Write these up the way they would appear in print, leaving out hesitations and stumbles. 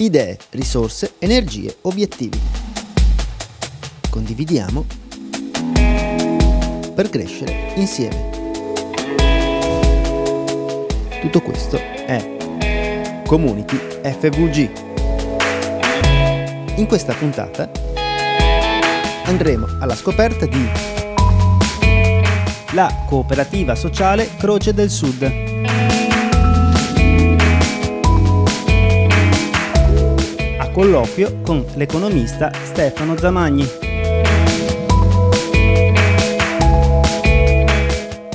Idee, risorse, energie, obiettivi. Condividiamo per crescere insieme. Tutto questo è Community FVG. In questa puntata andremo alla scoperta di la cooperativa sociale Croce del Sud. A colloquio con l'economista Stefano Zamagni.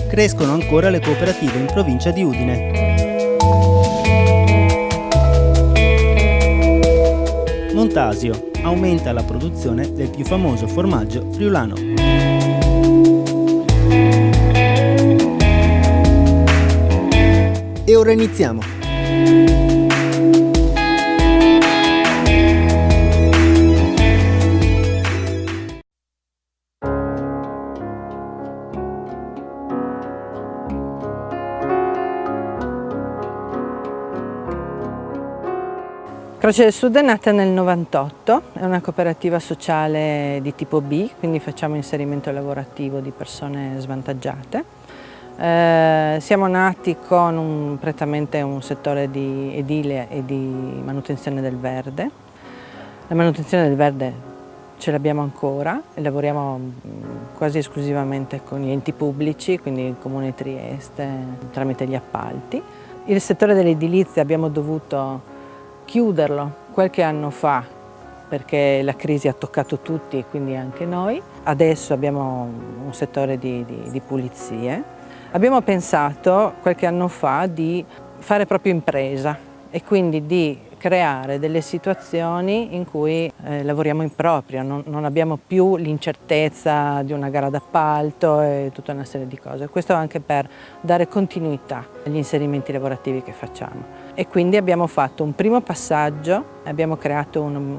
Crescono ancora le cooperative in provincia di Udine. Montasio aumenta la produzione del più famoso formaggio friulano. E ora iniziamo! Croce del Sud è nata nel 98, è una cooperativa sociale di tipo B, quindi facciamo inserimento lavorativo di persone svantaggiate. Siamo nati con prettamente un settore di edile e di manutenzione del verde. La manutenzione del verde ce l'abbiamo ancora e lavoriamo quasi esclusivamente con gli enti pubblici, quindi il Comune di Trieste, tramite gli appalti. Il settore dell'edilizia abbiamo dovuto chiuderlo qualche anno fa perché la crisi ha toccato tutti e quindi anche noi. Adesso abbiamo un settore di pulizie. Abbiamo pensato qualche anno fa di fare proprio impresa e quindi di creare delle situazioni in cui lavoriamo in proprio, non abbiamo più l'incertezza di una gara d'appalto e tutta una serie di cose. Questo anche per dare continuità agli inserimenti lavorativi che facciamo. E quindi abbiamo fatto un primo passaggio, abbiamo creato un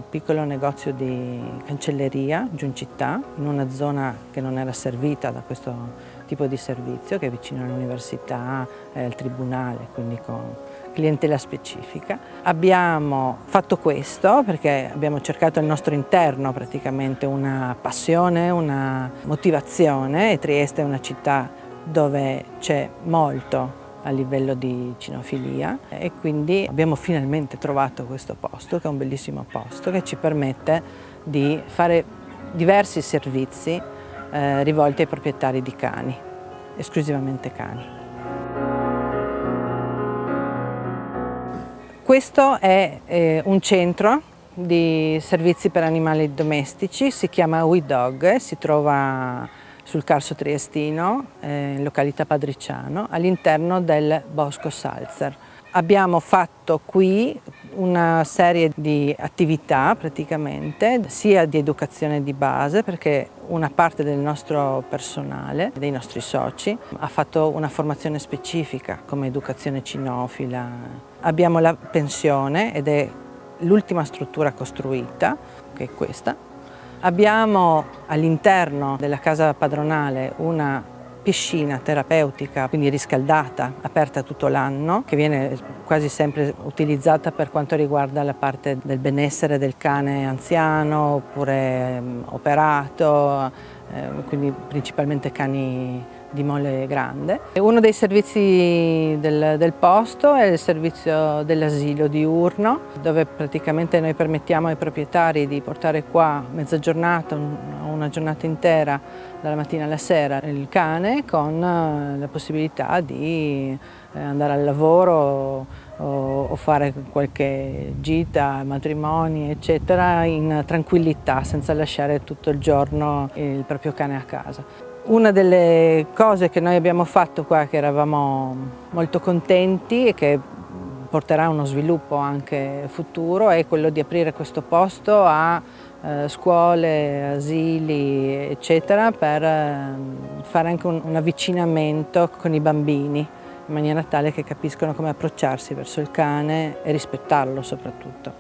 piccolo negozio di cancelleria giù in città, in una zona che non era servita da questo tipo di servizio, che è vicino all'università e al tribunale, quindi con clientela specifica. Abbiamo fatto questo perché abbiamo cercato al nostro interno praticamente una passione, una motivazione, e Trieste è una città dove c'è molto a livello di cinofilia e quindi abbiamo finalmente trovato questo posto, che è un bellissimo posto che ci permette di fare diversi servizi rivolti ai proprietari di cani, esclusivamente cani. Questo è un centro di servizi per animali domestici, si chiama WeDog, si trova sul Carso Triestino, in località Padriciano, all'interno del Bosco Salzer. Abbiamo fatto qui una serie di attività praticamente, sia di educazione di base, perché una parte del nostro personale, dei nostri soci, ha fatto una formazione specifica come educazione cinofila. Abbiamo la pensione ed è l'ultima struttura costruita, che è questa. Abbiamo all'interno della casa padronale una piscina terapeutica, quindi riscaldata, aperta tutto l'anno, che viene quasi sempre utilizzata per quanto riguarda la parte del benessere del cane anziano oppure operato, quindi principalmente cani di mole grande. Uno dei servizi del posto è il servizio dell'asilo diurno, dove praticamente noi permettiamo ai proprietari di portare qua mezza giornata, una giornata intera, dalla mattina alla sera, il cane, con la possibilità di andare al lavoro o fare qualche gita, matrimoni, eccetera, in tranquillità, senza lasciare tutto il giorno il proprio cane a casa. Una delle cose che noi abbiamo fatto qua, che eravamo molto contenti e che porterà uno sviluppo anche futuro, è quello di aprire questo posto a scuole, asili, eccetera, per fare anche un avvicinamento con i bambini, in maniera tale che capiscono come approcciarsi verso il cane e rispettarlo soprattutto.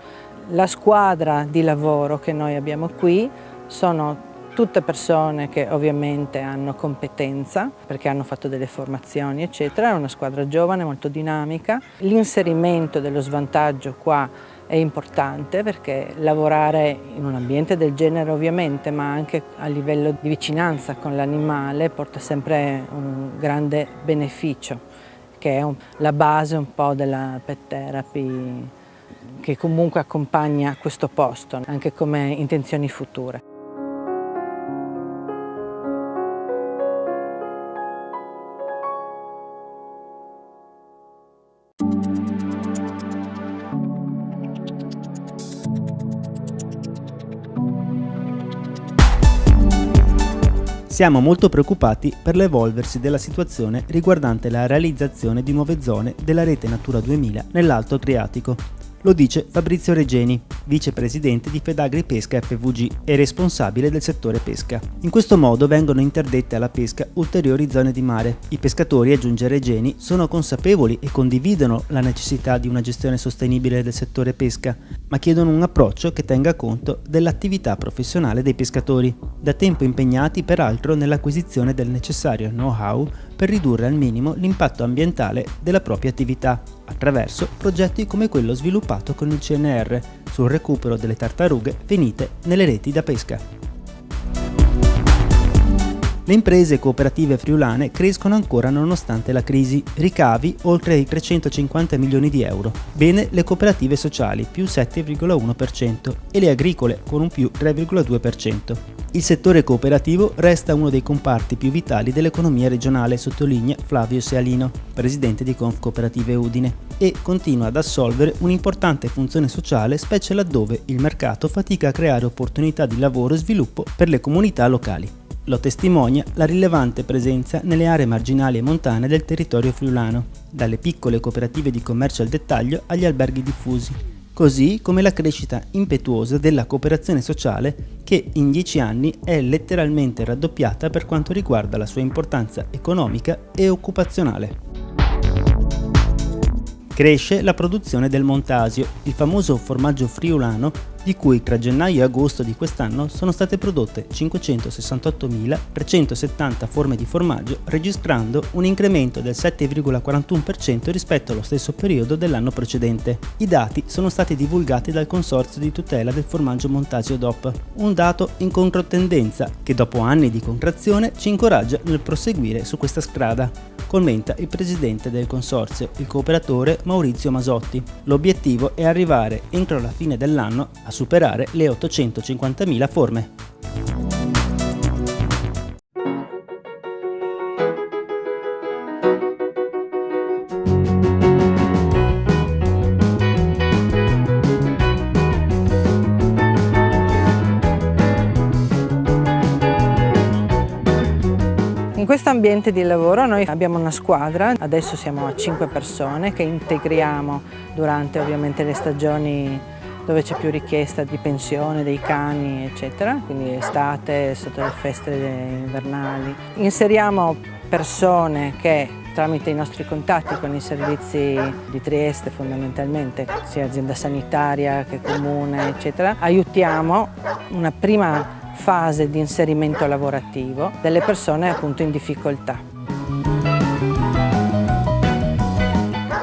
La squadra di lavoro che noi abbiamo qui sono tutte persone che ovviamente hanno competenza, perché hanno fatto delle formazioni eccetera, è una squadra giovane, molto dinamica. L'inserimento dello svantaggio qua è importante perché lavorare in un ambiente del genere ovviamente, ma anche a livello di vicinanza con l'animale porta sempre un grande beneficio, che è la base un po' della pet therapy, che comunque accompagna questo posto, anche come intenzioni future. Siamo molto preoccupati per l'evolversi della situazione riguardante la realizzazione di nuove zone della rete Natura 2000 nell'Alto Adriatico. Lo dice Fabrizio Regeni, vicepresidente di Fedagri Pesca FVG e responsabile del settore pesca. In questo modo vengono interdette alla pesca ulteriori zone di mare. I pescatori, aggiunge Regeni, sono consapevoli e condividono la necessità di una gestione sostenibile del settore pesca, ma chiedono un approccio che tenga conto dell'attività professionale dei pescatori, da tempo impegnati peraltro nell'acquisizione del necessario know-how per ridurre al minimo l'impatto ambientale della propria attività, attraverso progetti come quello sviluppato con il CNR sul recupero delle tartarughe finite nelle reti da pesca. Le imprese cooperative friulane crescono ancora nonostante la crisi, ricavi oltre i 350 milioni di euro. Bene le cooperative sociali, più 7,1%, e le agricole con un più 3,2%. Il settore cooperativo resta uno dei comparti più vitali dell'economia regionale, sottolinea Flavio Sealino, presidente di Confcooperative Udine, e continua ad assolvere un'importante funzione sociale, specie laddove il mercato fatica a creare opportunità di lavoro e sviluppo per le comunità locali. Lo testimonia la rilevante presenza nelle aree marginali e montane del territorio friulano, dalle piccole cooperative di commercio al dettaglio agli alberghi diffusi, così come la crescita impetuosa della cooperazione sociale che in 10 anni è letteralmente raddoppiata per quanto riguarda la sua importanza economica e occupazionale. Cresce la produzione del Montasio, il famoso formaggio friulano di cui tra gennaio e agosto di quest'anno sono state prodotte 568.370 forme di formaggio, registrando un incremento del 7,41% rispetto allo stesso periodo dell'anno precedente. I dati sono stati divulgati dal Consorzio di tutela del formaggio Montasio DOP, un dato in controtendenza che dopo anni di contrazione ci incoraggia nel proseguire su questa strada, commenta il presidente del consorzio, il cooperatore Maurizio Masotti. L'obiettivo è arrivare entro la fine dell'anno a superare le 850.000 forme. In questo ambiente di lavoro noi abbiamo una squadra, adesso siamo a 5 persone che integriamo durante ovviamente le stagioni dove c'è più richiesta di pensione dei cani eccetera, quindi estate, sotto le feste invernali. Inseriamo persone che tramite i nostri contatti con i servizi di Trieste fondamentalmente, sia azienda sanitaria che comune eccetera, aiutiamo una prima fase di inserimento lavorativo delle persone appunto in difficoltà.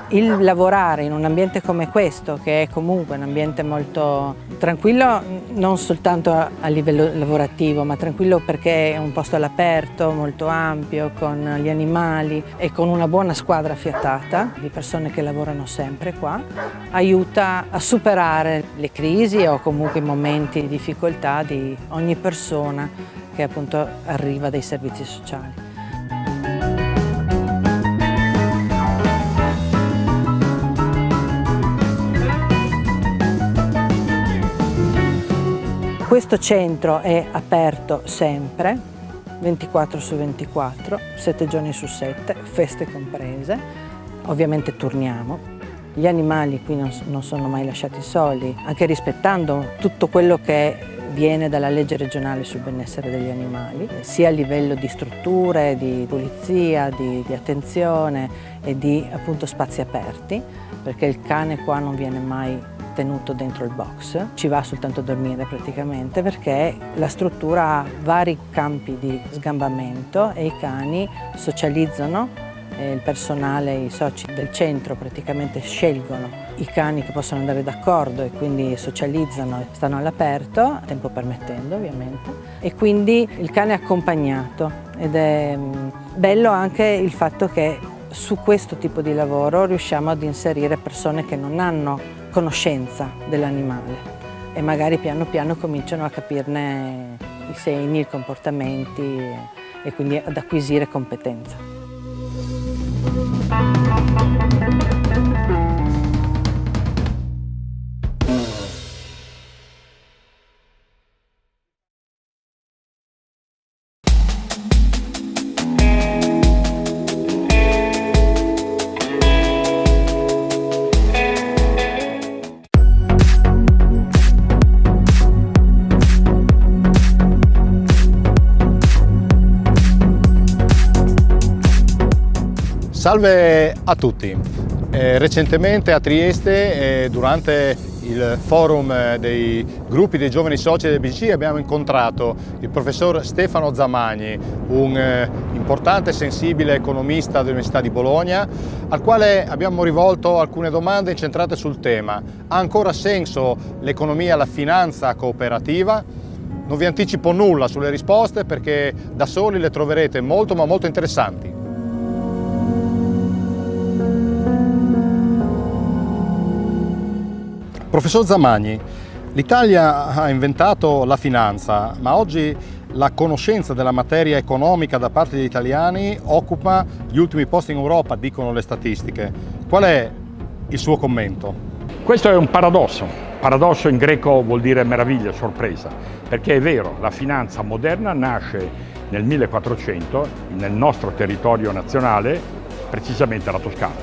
Il lavorare in un ambiente come questo, che è comunque un ambiente molto tranquillo, non soltanto a livello lavorativo, ma tranquillo perché è un posto all'aperto, molto ampio, con gli animali e con una buona squadra affiatata di persone che lavorano sempre qua, aiuta a superare le crisi o comunque i momenti di difficoltà di ogni persona che appunto arriva dai servizi sociali. Questo centro è aperto sempre, 24 su 24, 7 giorni su 7, feste comprese, ovviamente turniamo. Gli animali qui non sono mai lasciati soli, anche rispettando tutto quello che viene dalla legge regionale sul benessere degli animali, sia a livello di strutture, di pulizia, di attenzione e di appunto spazi aperti, perché il cane qua non viene mai tenuto dentro il box, ci va soltanto a dormire praticamente, perché la struttura ha vari campi di sgambamento e i cani socializzano. Il personale, i soci del centro praticamente scelgono i cani che possono andare d'accordo e quindi socializzano e stanno all'aperto, tempo permettendo ovviamente, e quindi il cane è accompagnato ed è bello anche il fatto che su questo tipo di lavoro riusciamo ad inserire persone che non hanno conoscenza dell'animale e magari piano piano cominciano a capirne i segni, i comportamenti e quindi ad acquisire competenza. Salve a tutti! Recentemente a Trieste, durante il forum dei gruppi dei giovani soci del BCC, abbiamo incontrato il professor Stefano Zamagni, un importante e sensibile economista dell'Università di Bologna, al quale abbiamo rivolto alcune domande incentrate sul tema: ha ancora senso l'economia, la finanza cooperativa? Non vi anticipo nulla sulle risposte perché da soli le troverete molto ma molto interessanti. Professor Zamagni, l'Italia ha inventato la finanza, ma oggi la conoscenza della materia economica da parte degli italiani occupa gli ultimi posti in Europa, dicono le statistiche. Qual è il suo commento? Questo è un paradosso. Paradosso in greco vuol dire meraviglia, sorpresa, perché è vero, la finanza moderna nasce nel 1400 nel nostro territorio nazionale, precisamente la Toscana.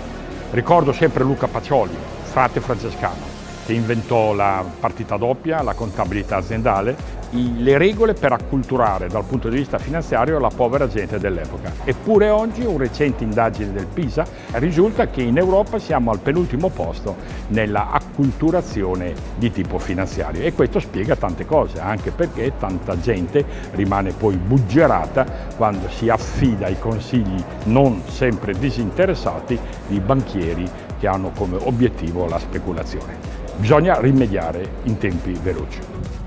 Ricordo sempre Luca Pacioli, frate francescano, che inventò la partita doppia, la contabilità aziendale, le regole per acculturare dal punto di vista finanziario la povera gente dell'epoca. Eppure oggi, una recente indagine del PISA risulta che in Europa siamo al penultimo posto nella acculturazione di tipo finanziario, e questo spiega tante cose, anche perché tanta gente rimane poi buggerata quando si affida ai consigli non sempre disinteressati di banchieri che hanno come obiettivo la speculazione. Bisogna rimediare in tempi veloci.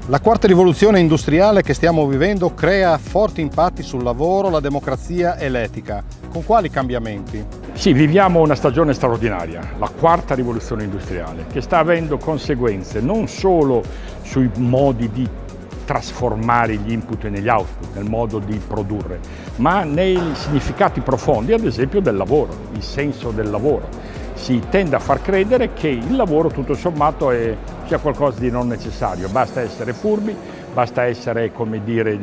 La quarta rivoluzione industriale che stiamo vivendo crea forti impatti sul lavoro, la democrazia e l'etica. Con quali cambiamenti? Sì, viviamo una stagione straordinaria, la quarta rivoluzione industriale, che sta avendo conseguenze non solo sui modi di trasformare gli input negli output, nel modo di produrre, ma nei significati profondi, ad esempio del lavoro, il senso del lavoro. Si tende a far credere che il lavoro tutto sommato sia qualcosa di non necessario, basta essere furbi, basta essere, come dire,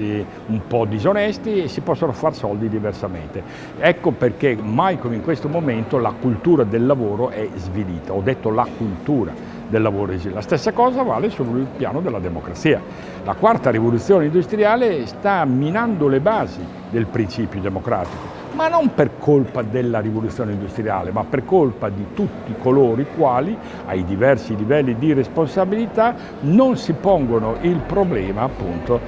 un po' disonesti e si possono far soldi diversamente. Ecco perché mai come in questo momento la cultura del lavoro è svilita. Ho detto la cultura del lavoro è svilita. La stessa cosa vale sul piano della democrazia. La quarta rivoluzione industriale sta minando le basi del principio democratico, ma non per colpa della rivoluzione industriale, ma per colpa di tutti coloro i quali, ai diversi livelli di responsabilità, non si pongono il problema appunto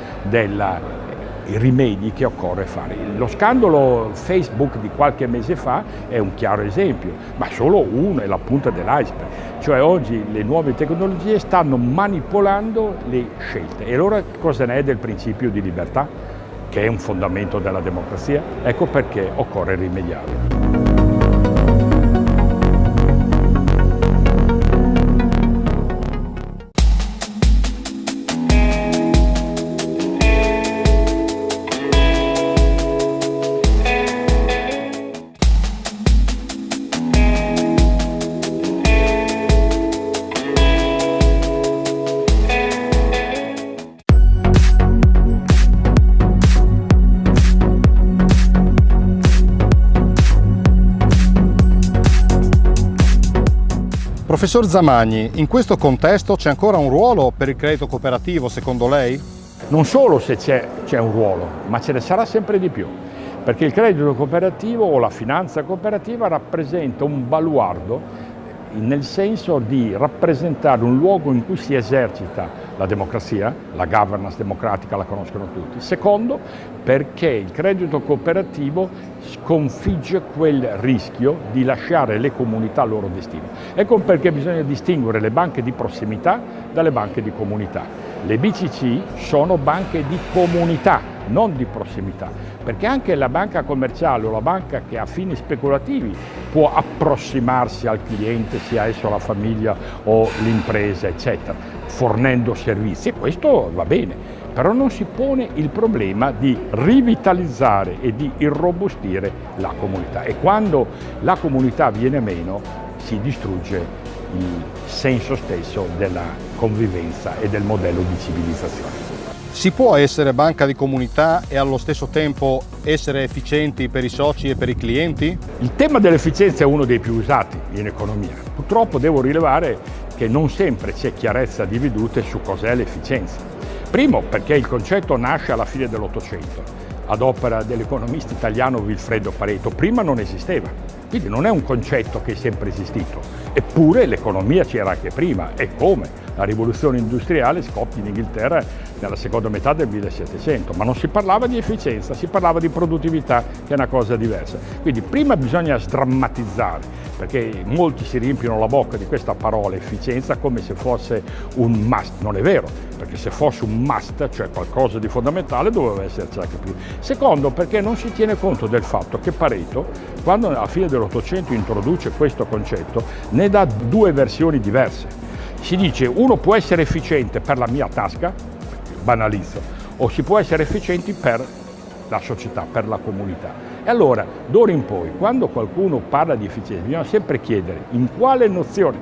i rimedi che occorre fare. Lo scandalo Facebook di qualche mese fa è un chiaro esempio, ma solo uno, è la punta dell'iceberg. Cioè oggi le nuove tecnologie stanno manipolando le scelte. E allora cosa ne è del principio di libertà, che è un fondamento della democrazia? Ecco perché occorre rimediare. Professor Zamagni, in questo contesto c'è ancora un ruolo per il credito cooperativo secondo lei? Non solo se c'è un ruolo, ma ce ne sarà sempre di più, perché il credito cooperativo o la finanza cooperativa rappresenta un baluardo nel senso di rappresentare un luogo in cui si esercita la democrazia, la governance democratica la conoscono tutti. Secondo, perché il credito cooperativo sconfigge quel rischio di lasciare le comunità al loro destino. Ecco perché bisogna distinguere le banche di prossimità dalle banche di comunità. Le BCC sono banche di comunità, non di prossimità, perché anche la banca commerciale o la banca che ha fini speculativi può approssimarsi al cliente, sia esso la famiglia o l'impresa, eccetera, fornendo servizi, e questo va bene, però non si pone il problema di rivitalizzare e di irrobustire la comunità, e quando la comunità viene meno si distrugge il senso stesso della convivenza e del modello di civilizzazione. Si può essere banca di comunità e allo stesso tempo essere efficienti per i soci e per i clienti? Il tema dell'efficienza è uno dei più usati in economia. Purtroppo devo rilevare che non sempre c'è chiarezza di vedute su cos'è l'efficienza. Primo, perché il concetto nasce alla fine dell'Ottocento, ad opera dell'economista italiano Vilfredo Pareto. Prima non esisteva, quindi non è un concetto che è sempre esistito. Eppure l'economia c'era anche prima, e come? La rivoluzione industriale scoppia in Inghilterra nella seconda metà del 1700, ma non si parlava di efficienza, si parlava di produttività, che è una cosa diversa. Quindi prima bisogna sdrammatizzare, perché molti si riempiono la bocca di questa parola efficienza come se fosse un must. Non è vero, perché se fosse un must, cioè qualcosa di fondamentale, doveva esserci anche più. Secondo, perché non si tiene conto del fatto che Pareto, quando alla fine dell'Ottocento introduce questo concetto, ne dà due versioni diverse. Si dice: uno può essere efficiente per la mia tasca, banalizzo, o si può essere efficienti per la società, per la comunità. E allora, d'ora in poi, quando qualcuno parla di efficienza, bisogna sempre chiedere in quale nozione,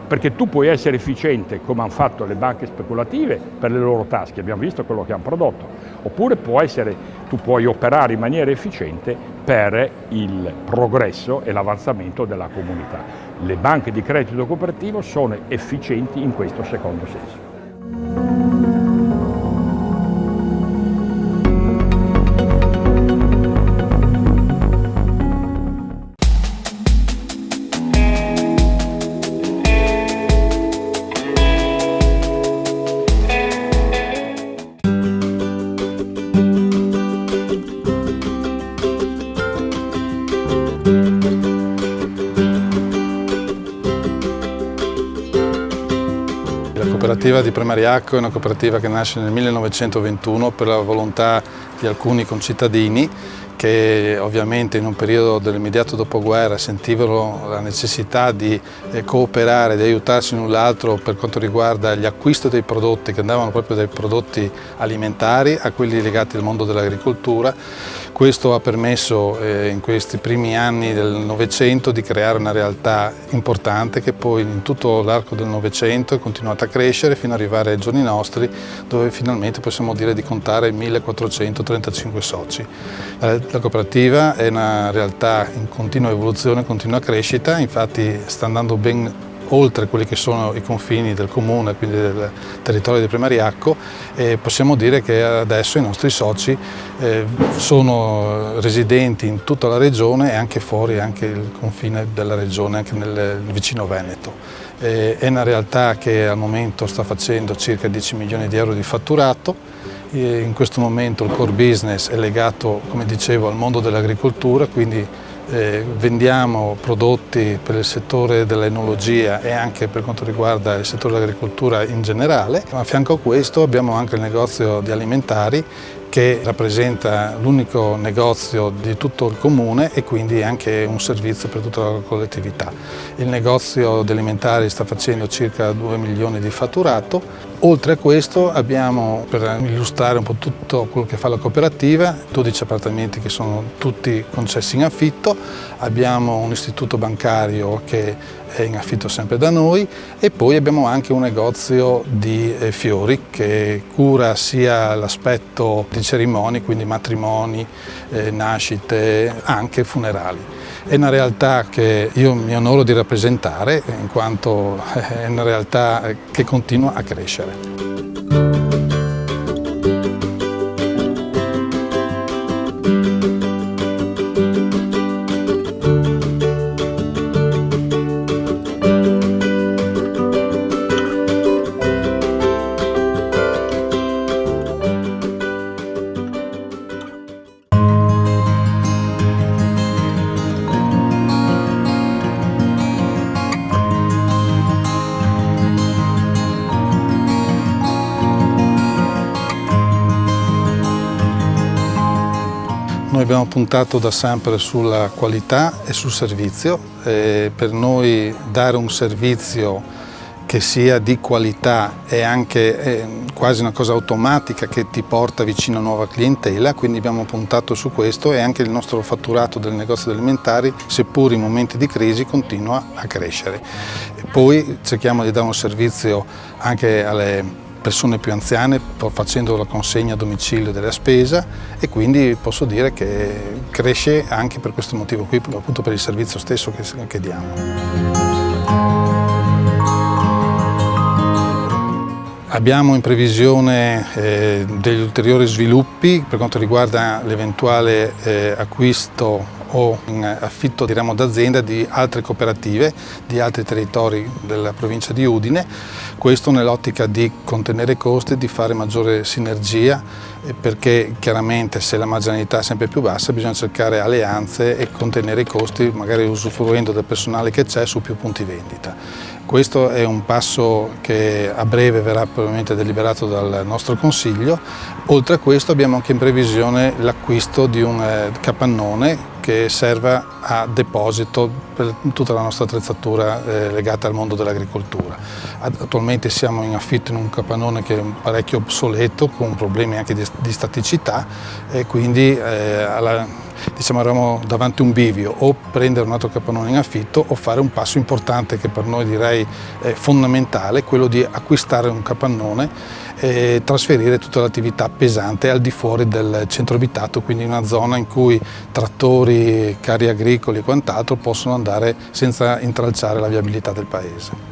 perché tu puoi essere efficiente, come hanno fatto le banche speculative, per le loro tasche, abbiamo visto quello che hanno prodotto, oppure tu puoi operare in maniera efficiente per il progresso e l'avanzamento della comunità. Le banche di credito cooperativo sono efficienti in questo secondo senso. La cooperativa di Premariacco è una cooperativa che nasce nel 1921 per la volontà di alcuni concittadini che ovviamente in un periodo dell'immediato dopoguerra sentivano la necessità di cooperare, di aiutarsi l'un l'altro per quanto riguarda gli acquisti dei prodotti che andavano proprio dai prodotti alimentari a quelli legati al mondo dell'agricoltura. Questo ha permesso in questi primi anni del Novecento di creare una realtà importante che poi in tutto l'arco del Novecento è continuata a crescere fino ad arrivare ai giorni nostri, dove finalmente possiamo dire di contare 1435 soci. La cooperativa è una realtà in continua evoluzione, continua crescita, infatti sta andando ben oltre quelli che sono i confini del comune, quindi del territorio di Premariacco, e possiamo dire che adesso i nostri soci sono residenti in tutta la regione e anche fuori anche il confine della regione, anche nel vicino Veneto. È una realtà che al momento sta facendo circa 10 milioni di euro di fatturato. In questo momento il core business è legato, come dicevo, al mondo dell'agricoltura, quindi vendiamo prodotti per il settore dell'enologia e anche per quanto riguarda il settore dell'agricoltura in generale. A fianco a questo abbiamo anche il negozio di alimentari che rappresenta l'unico negozio di tutto il comune e quindi anche un servizio per tutta la collettività. Il negozio di alimentari sta facendo circa 2 milioni di fatturato. Oltre a questo abbiamo, per illustrare un po' tutto quello che fa la cooperativa, 12 appartamenti che sono tutti concessi in affitto, abbiamo un istituto bancario che è in affitto sempre da noi e poi abbiamo anche un negozio di fiori che cura sia l'aspetto di cerimonie, quindi matrimoni, nascite, anche funerali. È una realtà che io mi onoro di rappresentare in quanto è una realtà che continua a crescere. Noi abbiamo puntato da sempre sulla qualità e sul servizio. Per noi dare un servizio che sia di qualità è anche quasi una cosa automatica che ti porta vicino a nuova clientela, quindi abbiamo puntato su questo, e anche il nostro fatturato del negozio alimentari, seppur in momenti di crisi, continua a crescere. E poi cerchiamo di dare un servizio anche alle persone più anziane, facendo la consegna a domicilio della spesa, e quindi posso dire che cresce anche per questo motivo qui, appunto per il servizio stesso che diamo. Abbiamo in previsione degli ulteriori sviluppi per quanto riguarda l'eventuale acquisto o in affitto di ramo d'azienda di altre cooperative di altri territori della provincia di Udine, questo nell'ottica di contenere i costi e di fare maggiore sinergia, perché chiaramente se la marginalità è sempre più bassa bisogna cercare alleanze e contenere i costi, magari usufruendo del personale che c'è su più punti vendita. Questo è un passo che a breve verrà probabilmente deliberato dal nostro Consiglio. Oltre a questo abbiamo anche in previsione l'acquisto di un capannone che serva a deposito per tutta la nostra attrezzatura legata al mondo dell'agricoltura. Attualmente siamo in affitto in un capannone che è parecchio obsoleto, con problemi anche di staticità, e quindi eravamo davanti a un bivio: o prendere un altro capannone in affitto o fare un passo importante che per noi direi è fondamentale, quello di acquistare un capannone e trasferire tutta l'attività pesante al di fuori del centro abitato, quindi in una zona in cui trattori, carri agricoli e quant'altro possono andare senza intralciare la viabilità del paese.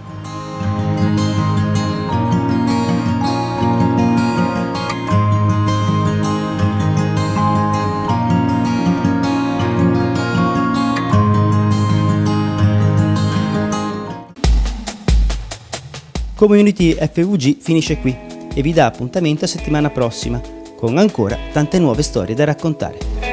Community FVG finisce qui e vi dà appuntamento a settimana prossima con ancora tante nuove storie da raccontare.